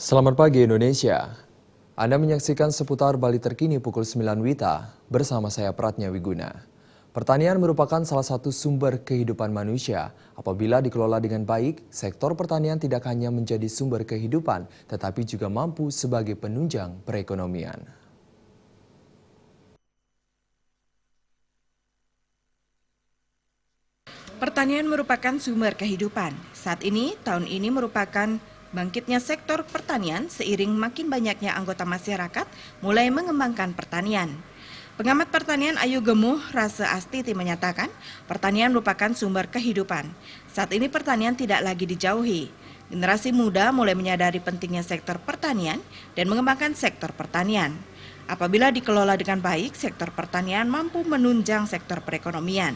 Selamat pagi Indonesia. Anda menyaksikan seputar Bali terkini pukul 9 WITA bersama saya Pratnya Wiguna. Pertanian merupakan salah satu sumber kehidupan manusia. Apabila dikelola dengan baik, sektor pertanian tidak hanya menjadi sumber kehidupan, tetapi juga mampu sebagai penunjang perekonomian. Pertanian merupakan sumber kehidupan. Saat ini, tahun ini merupakan bangkitnya sektor pertanian seiring makin banyaknya anggota masyarakat mulai mengembangkan pertanian. Pengamat pertanian Ayu Gemuh Rase Astiti menyatakan, pertanian merupakan sumber kehidupan. Saat ini pertanian tidak lagi dijauhi. Generasi muda mulai menyadari pentingnya sektor pertanian dan mengembangkan sektor pertanian. Apabila dikelola dengan baik, sektor pertanian mampu menunjang sektor perekonomian.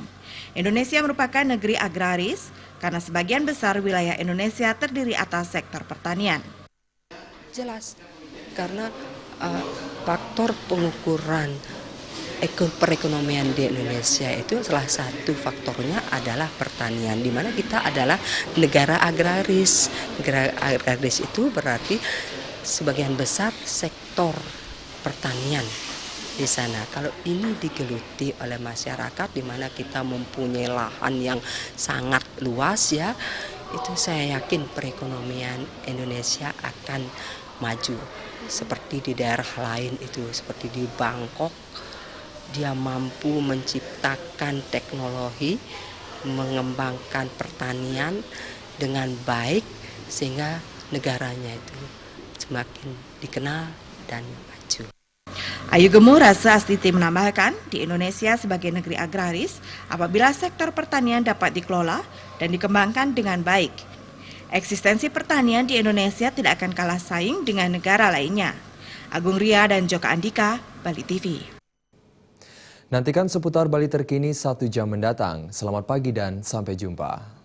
Indonesia merupakan negeri agraris karena sebagian besar wilayah Indonesia terdiri atas sektor pertanian. Jelas, karena faktor pengukuran perekonomian di Indonesia itu salah satu faktornya adalah pertanian, di mana kita adalah negara agraris. Negara agraris itu berarti sebagian besar sektor pertanian di sana. Kalau ini digeluti oleh masyarakat, di mana kita mempunyai lahan yang sangat luas ya, itu saya yakin perekonomian Indonesia akan maju. Seperti di daerah lain itu, seperti di Bangkok, dia mampu menciptakan teknologi, mengembangkan pertanian dengan baik sehingga negaranya itu semakin dikenal dan maju. Ayu Gemuh Rase Astiti menambahkan, di Indonesia sebagai negeri agraris, apabila sektor pertanian dapat dikelola dan dikembangkan dengan baik, eksistensi pertanian di Indonesia tidak akan kalah saing dengan negara lainnya. Agung Ria dan Joka Andika, Bali TV. Nantikan seputar Bali terkini 1 jam mendatang. Selamat pagi dan sampai jumpa.